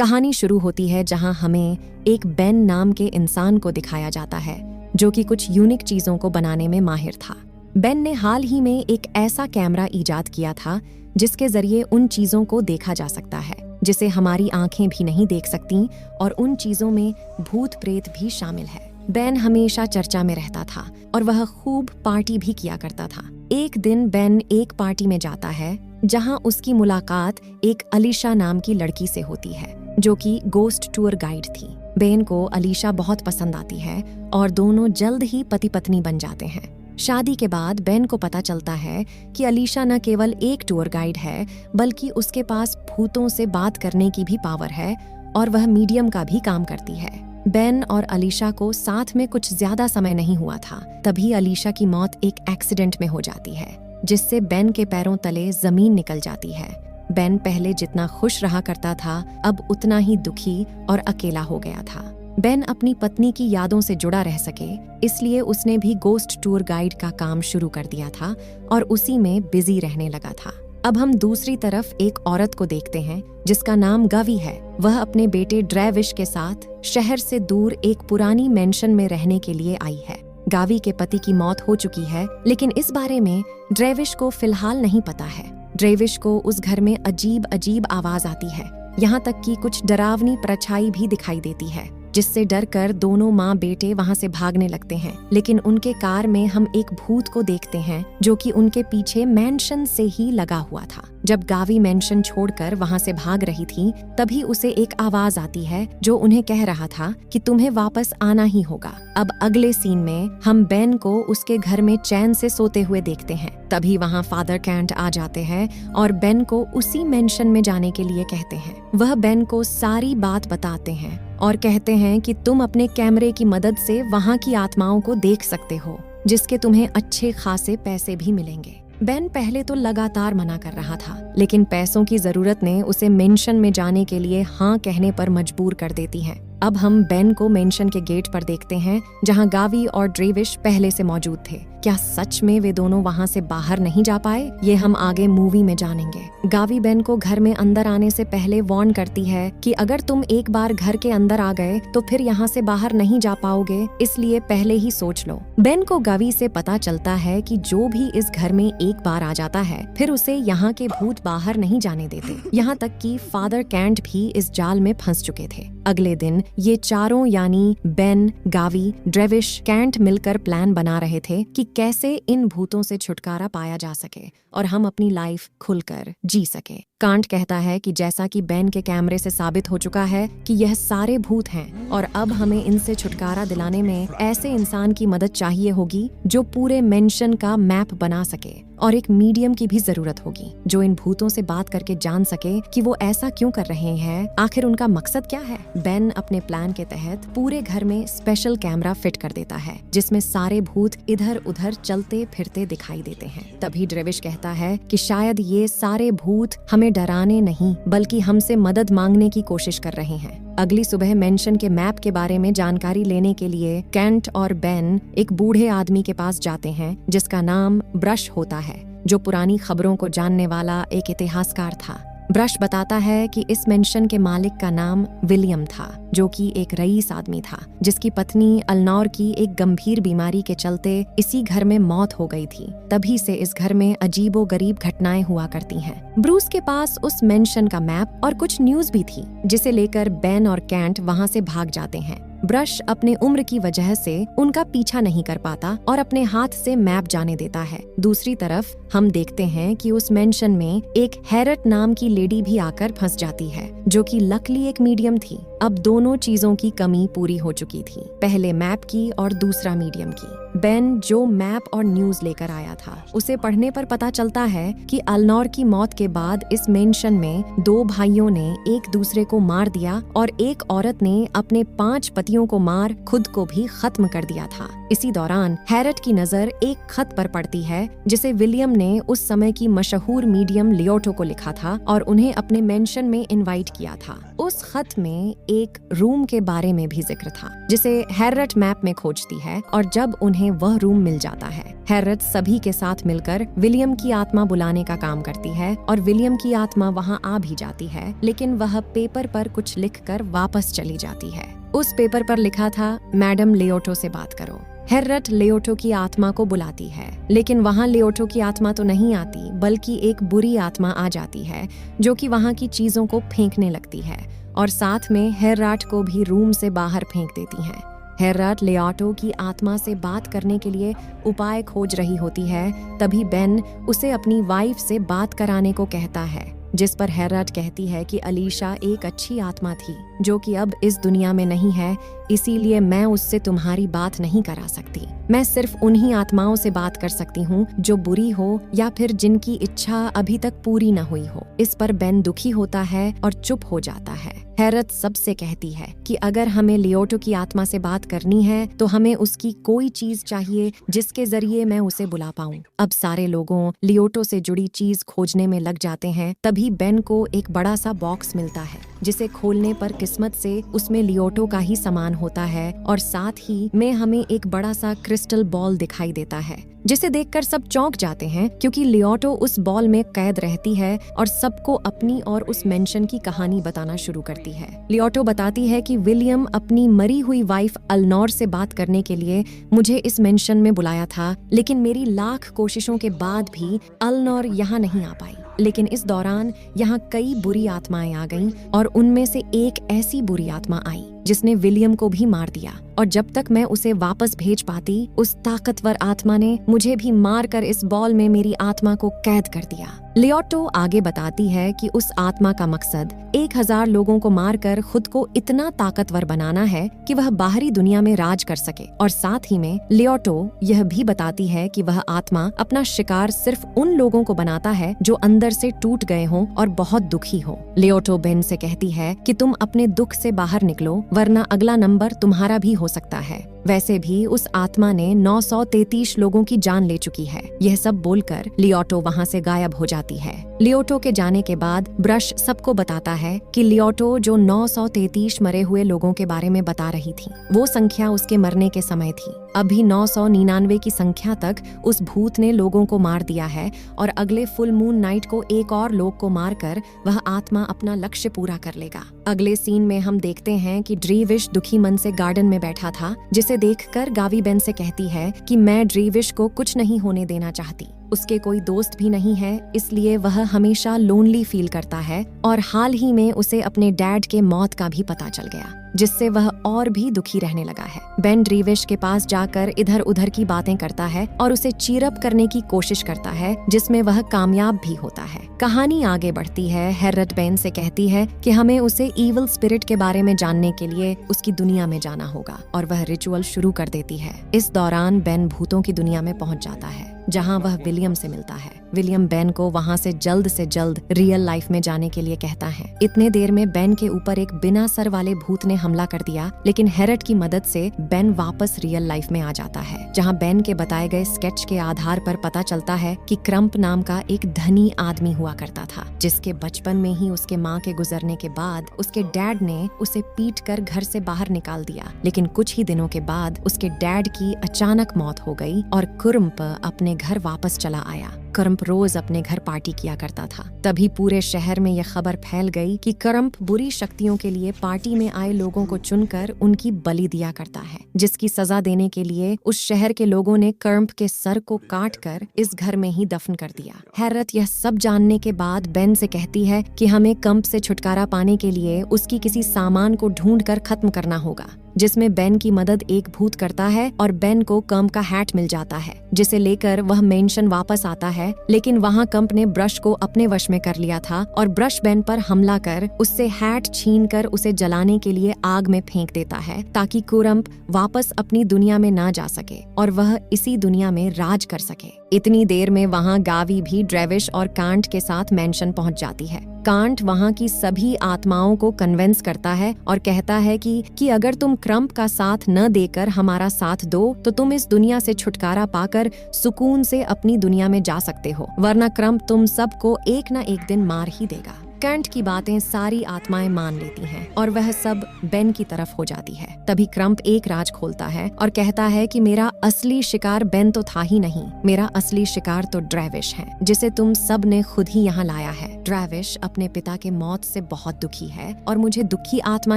कहानी शुरू होती है जहां हमें एक बेन नाम के इंसान को दिखाया जाता है जो कि कुछ यूनिक चीजों को बनाने में माहिर था। बेन ने हाल ही में एक ऐसा कैमरा इजाद किया था जिसके जरिए उन चीजों को देखा जा सकता है जिसे हमारी आंखें भी नहीं देख सकती, और उन चीजों में भूत प्रेत भी शामिल है। बेन हमेशा चर्चा में रहता था और वह खूब पार्टी भी किया करता था। एक दिन बेन एक पार्टी में जाता है जहां उसकी मुलाकात एक अलीशा नाम की लड़की से होती है जो कि गोस्ट टूर गाइड थी। बेन को अलीशा बहुत पसंद आती है और दोनों जल्द ही पति पत्नी बन जाते हैं। शादी के बाद बेन को पता चलता है कि अलीशा न केवल एक टूर गाइड है बल्कि उसके पास भूतों से बात करने की भी पावर है और वह मीडियम का भी काम करती है। बेन और अलीशा को साथ में कुछ ज्यादा समय नहीं हुआ था, तभी अलीशा की मौत एक एक्सीडेंट में हो जाती है जिससे बेन के पैरों तले जमीन निकल जाती है। बेन पहले जितना खुश रहा करता था अब उतना ही दुखी और अकेला हो गया था। बेन अपनी पत्नी की यादों से जुड़ा रह सके इसलिए उसने भी गोस्ट टूर गाइड का काम शुरू कर दिया था और उसी में बिजी रहने लगा था। अब हम दूसरी तरफ एक औरत को देखते हैं जिसका नाम गावी है। वह अपने बेटे ड्रेविश के साथ शहर से दूर एक पुरानी मेंशन में रहने के लिए आई है। गावी के पति की मौत हो चुकी है, लेकिन इस बारे में ड्रेविश को फिलहाल नहीं पता है। ड्रेविश को उस घर में अजीब अजीब आवाज आती है, यहाँ तक कि कुछ डरावनी परछाई भी दिखाई देती है, जिससे डर कर दोनों माँ बेटे वहाँ से भागने लगते हैं। लेकिन उनके कार में हम एक भूत को देखते हैं जो कि उनके पीछे मेंशन से ही लगा हुआ था। जब गावी मेंशन छोड़कर वहाँ से भाग रही थी तभी उसे एक आवाज आती है जो उन्हें कह रहा था कि तुम्हें वापस आना ही होगा। अब अगले सीन में हम बेन को उसके घर में चैन से सोते हुए देखते हैं। तभी वहाँ फादर कैंट आ जाते हैं और बेन को उसी मेंशन में जाने के लिए कहते हैं। वह बेन को सारी बात बताते हैं और कहते हैं कि तुम अपने कैमरे की मदद से वहाँ की आत्माओं को देख सकते हो जिसके तुम्हें अच्छे खासे पैसे भी मिलेंगे। बेन पहले तो लगातार मना कर रहा था, लेकिन पैसों की जरूरत ने उसे मेंशन में जाने के लिए हाँ कहने पर मजबूर कर देती है। अब हम बेन को मेंशन के गेट पर देखते हैं जहां गावी और ड्रेविश पहले से मौजूद थे। क्या सच में वे दोनों वहां से बाहर नहीं जा पाए? ये हम आगे मूवी में जानेंगे। गावी बेन को घर में अंदर आने से पहले वार्न करती है कि अगर तुम एक बार घर के अंदर आ गए तो फिर यहाँ से बाहर नहीं जा पाओगे, इसलिए पहले ही सोच लो। बेन को गावी से पता चलता है कि जो भी इस घर में एक बार आ जाता है फिर उसे यहाँ के भूत बाहर नहीं जाने देते। यहाँ तक कि फादर कैंट भी इस जाल में फंस चुके थे। अगले दिन ये चारों यानी बेन, गावी, ड्रेविश, कैंट मिलकर प्लान बना रहे थे कि कैसे इन भूतों से छुटकारा पाया जा सके और हम अपनी लाइफ खुलकर जी सके। कांट कहता है कि जैसा कि बेन के कैमरे से साबित हो चुका है कि यह सारे भूत हैं और अब हमें इनसे छुटकारा दिलाने में ऐसे इंसान की मदद चाहिए होगी जो पूरे मेंशन का मैप बना सके, और एक मीडियम की भी जरूरत होगी जो इन भूतों से बात करके जान सके कि वो ऐसा क्यों कर रहे हैं, आखिर उनका मकसद क्या है। बेन अपने प्लान के तहत पूरे घर में स्पेशल कैमरा फिट कर देता है जिसमें सारे भूत इधर उधर चलते फिरते दिखाई देते हैं। तभी ड्रेविश कहता है कि शायद ये सारे भूत हमें डराने नहीं बल्कि हमसे मदद मांगने की कोशिश कर रहे हैं। अगली सुबह मेंशन के मैप के बारे में जानकारी लेने के लिए कैंट और बेन एक बूढ़े आदमी के पास जाते हैं जिसका नाम ब्रश होता है, जो पुरानी खबरों को जानने वाला एक इतिहासकार था। ब्रश बताता है कि इस मेंशन के मालिक का नाम विलियम था, जो कि एक रईस आदमी था जिसकी पत्नी अल्नौर की एक गंभीर बीमारी के चलते इसी घर में मौत हो गई थी। तभी से इस घर में अजीबो गरीब घटनाएं हुआ करती हैं। ब्रूस के पास उस मेंशन का मैप और कुछ न्यूज भी थी जिसे लेकर बेन और कैंट वहां से भाग जाते हैं। ब्रश अपने उम्र की वजह से उनका पीछा नहीं कर पाता और अपने हाथ से मैप जाने देता है। दूसरी तरफ हम देखते हैं कि उस मेंशन में एक हैरट नाम की लेडी भी आकर फंस जाती है जो कि लकली एक मीडियम थी। अब दोनों चीजों की कमी पूरी हो चुकी थी, पहले मैप की और दूसरा मीडियम की। बेन जो मैप और न्यूज लेकर आया था उसे पढ़ने पर पता चलता है कि अल्नौर की मौत के बाद इस मेंशन में 2 भाइयों ने एक दूसरे को मार दिया और एक औरत ने अपने 5 पतियों को मार खुद को भी खत्म कर दिया था। इसी दौरान हैरट की नजर एक खत पर पड़ती है जिसे विलियम ने उस समय की मशहूर मीडियम लियोटो को लिखा था और उन्हें अपने मेंशन में इनवाइट किया था। उस खत में एक रूम के बारे में भी जिक्र था जिसे हैरट मैप में खोजती है और जब उन्हें वह रूम मिल जाता है, हैरट सभी के साथ मिलकर विलियम की आत्मा बुलाने का काम करती है और विलियम की आत्मा वहां आ भी जाती है, लेकिन वह पेपर पर कुछ लिखकर वापस चली जाती है। उस पेपर पर लिखा था, मैडम लियोटो से बात करो। हैरट लियोटो की आत्मा को बुलाती है, लेकिन वहां लियोटो की आत्मा तो नहीं आती, बल्कि एक बुरी आत्मा आ जाती है जो कि वहां की चीजों को फेंकने लगती है और साथ में हैरट को भी रूम से बाहर फेंक देती है। हैरट लियोटो की आत्मा से बात करने के लिए उपाय खोज रही होती है, तभी बेन उसे अपनी वाइफ से बात कराने को कहता है, जिस पर हैरट कहती है कि अलीशा एक अच्छी आत्मा थी जो कि अब इस दुनिया में नहीं है, इसीलिए मैं उससे तुम्हारी बात नहीं करा सकती। मैं सिर्फ उन्हीं आत्माओं से बात कर सकती हूँ जो बुरी हो या फिर जिनकी इच्छा अभी तक पूरी न हुई हो। इस पर बेन दुखी होता है और चुप हो जाता है। हैरट सबसे कहती है कि अगर हमें लियोटो की आत्मा से बात करनी है तो हमें उसकी कोई चीज चाहिए जिसके जरिए मैं उसे बुला पाऊं। अब सारे लोगों लियोटो से जुड़ी चीज खोजने में लग जाते हैं। तभी बेन को एक बड़ा सा बॉक्स मिलता है जिसे खोलने पर किस्मत से उसमें लियोटो का ही सामान होता है और साथ ही में हमें एक बड़ा सा क्रिस्टल बॉल दिखाई देता है जिसे देखकर सब चौंक जाते हैं क्योंकि लियोटो उस बॉल में कैद रहती है और सबको अपनी और उस मेंशन की कहानी बताना शुरू करती है। लियोटो बताती है कि विलियम अपनी मरी हुई वाइफ अल्नोर से बात करने के लिए मुझे इस मेंशन में बुलाया था, लेकिन मेरी लाख कोशिशों के बाद भी अल्नोर यहाँ नहीं आ पाई। लेकिन इस दौरान यहाँ कई बुरी आत्माएं आ गईं और उनमें से एक ऐसी बुरी आत्मा आई जिसने विलियम को भी मार दिया और जब तक मैं उसे वापस भेज पाती, उस ताकतवर आत्मा ने मुझे भी मारकर इस बॉल में मेरी आत्मा को कैद कर दिया। लियोटो आगे बताती है कि उस आत्मा का मकसद 1000 लोगों को मारकर खुद को इतना ताकतवर बनाना है कि वह बाहरी दुनिया में राज कर सके और साथ ही में लियोटो यह भी बताती है कि वह आत्मा अपना शिकार सिर्फ उन लोगों को बनाता है जो अंदर से टूट गए हों और बहुत दुखी हो। लियोटो बेन से कहती है कि तुम अपने दुख से बाहर निकलो वरना अगला नंबर तुम्हारा भी हो सकता है। वैसे भी उस आत्मा ने 933 लोगों की जान ले चुकी है। यह सब बोलकर लियोटो वहां से गायब हो जाती है। लियोटो के जाने के बाद ब्रश सबको बताता है कि लियोटो जो 933 मरे हुए लोगों के बारे में बता रही थी, वो संख्या उसके मरने के समय थी। अभी 999 की संख्या तक उस भूत ने लोगों को मार दिया है और अगले फुल मून नाइट को एक और लोग को मारकर वह आत्मा अपना लक्ष्य पूरा कर लेगा। अगले सीन में हम देखते हैं कि ड्रीविश दुखी मन से गार्डन में बैठा था, जिसे देखकर गावी बेन से कहती है कि मैं ड्रीविश को कुछ नहीं होने देना चाहती। उसके कोई दोस्त भी नहीं है, इसलिए वह हमेशा लोनली फील करता है और हाल ही में उसे अपने डैड के मौत का भी पता चल गया, जिससे वह और भी दुखी रहने लगा है। बेन ड्रीविश के पास जाकर इधर उधर की बातें करता है और उसे चीयर अप करने की कोशिश करता है, जिसमें वह कामयाब भी होता है। कहानी आगे बढ़ती है। हैरट बेन से कहती है कि हमें उसे ईविल स्पिरिट के बारे में जानने के लिए उसकी दुनिया में जाना होगा और वह रिचुअल शुरू कर देती है। इस दौरान बेन भूतों की दुनिया में पहुंच जाता है जहां वह विलियम से मिलता है। विलियम बेन को वहां से जल्द रियल लाइफ में जाने के लिए कहता है। इतने देर में बेन के ऊपर एक बिना सर वाले भूत ने हमला कर दिया, लेकिन हैरट की मदद से बेन वापस रियल लाइफ में आ जाता है, जहां बेन के बताए गए स्केच के आधार पर पता चलता है कि क्रम्प नाम का एक धनी आदमी हुआ करता था, जिसके बचपन में ही उसके माँ के गुजरने के बाद उसके डैड ने उसे पीट कर घर से बाहर निकाल दिया। लेकिन कुछ ही दिनों के बाद उसके डैड की अचानक मौत हो गई और क्रम्प अपने घर वापस चला आया। क्रम्प रोज अपने घर पार्टी किया करता था। तभी पूरे शहर में यह खबर फैल गई कि क्रम्प बुरी शक्तियों के लिए पार्टी में आए लोगों को चुनकर उनकी बलि दिया करता है, जिसकी सजा देने के लिए उस शहर के लोगों ने क्रम्प के सर को काट कर इस घर में ही दफन कर दिया। हैरत यह सब जानने के बाद बेन से कहती है कि हमें क्रम्प से छुटकारा पाने के लिए उसकी किसी सामान को ढूंढ कर खत्म करना होगा, जिसमें बेन की मदद एक भूत करता है और बेन को क्रम्प का हैट मिल जाता है, जिसे लेकर वह मेंशन वापस आता है। लेकिन वहां क्रम्प ने ब्रश को अपने वश में कर लिया था और ब्रश बेन पर हमला कर उससे हैट छीनकर उसे जलाने के लिए आग में फेंक देता है, ताकि क्रम्प वापस अपनी दुनिया में ना जा सके और वह इसी दुनिया में राज कर सके। इतनी देर में वहां गावी भी ड्रेविश और कांट के साथ मेंशन पहुंच जाती है। कांट वहाँ की सभी आत्माओं को कन्विंस करता है और कहता है कि अगर तुम क्रम्प का साथ न देकर हमारा साथ दो तो तुम इस दुनिया से छुटकारा पाकर सुकून से अपनी दुनिया में जा सकते हो, वरना क्रम्प तुम सबको एक न एक दिन मार ही देगा। कैंट की बातें सारी आत्माएं मान लेती हैं और वह सब बेन की तरफ हो जाती है। तभी क्रम्प एक राज खोलता है और कहता है कि मेरा असली शिकार बेन तो था ही नहीं, मेरा असली शिकार तो ड्रेविश है, जिसे तुम सब ने खुद ही यहाँ लाया है। ड्रेविश अपने पिता के मौत से बहुत दुखी है और मुझे दुखी आत्मा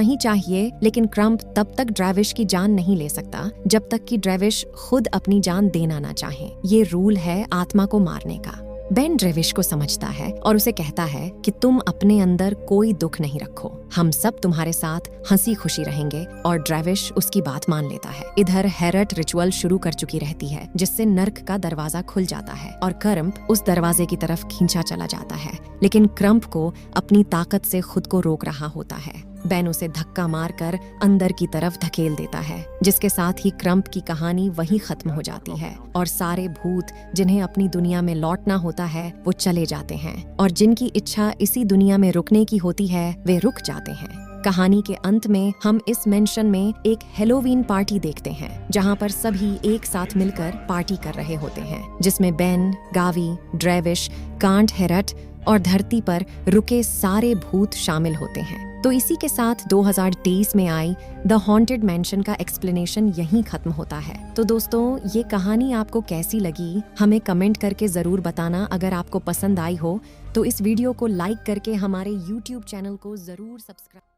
ही चाहिए, लेकिन क्रम्प तब तक ड्रेविश की जान नहीं ले सकता जब तक कि ड्रेविश खुद अपनी जान देना ना चाहे। ये रूल है आत्मा को मारने का। बेन ड्रेविश को समझता है और उसे कहता है कि तुम अपने अंदर कोई दुख नहीं रखो, हम सब तुम्हारे साथ हंसी खुशी रहेंगे, और ड्रेविश उसकी बात मान लेता है। इधर हेरट रिचुअल शुरू कर चुकी रहती है, जिससे नर्क का दरवाजा खुल जाता है और क्रम्प उस दरवाजे की तरफ खींचा चला जाता है, लेकिन क्रम्प को अपनी ताकत से खुद को रोक रहा होता है। बेन उसे धक्का मारकर अंदर की तरफ धकेल देता है, जिसके साथ ही क्रम्प की कहानी वहीं खत्म हो जाती है और सारे भूत जिन्हें अपनी दुनिया में लौटना होता है वो चले जाते हैं, और जिनकी इच्छा इसी दुनिया में रुकने की होती है वे रुक जाते हैं। कहानी के अंत में हम इस मेंशन में एक हेलोवीन पार्टी देखते हैं, जहां पर सभी एक साथ मिलकर पार्टी कर रहे होते हैं, जिसमें बेन, गावी, ड्रेविश, कांट, हेरट और धरती पर रुके सारे भूत शामिल होते हैं। तो इसी के साथ 2023 में आई द हॉन्टेड मैंशन का एक्सप्लेनेशन यहीं खत्म होता है। तो दोस्तों, ये कहानी आपको कैसी लगी हमें कमेंट करके जरूर बताना। अगर आपको पसंद आई हो तो इस वीडियो को लाइक करके हमारे YouTube चैनल को जरूर सब्सक्राइब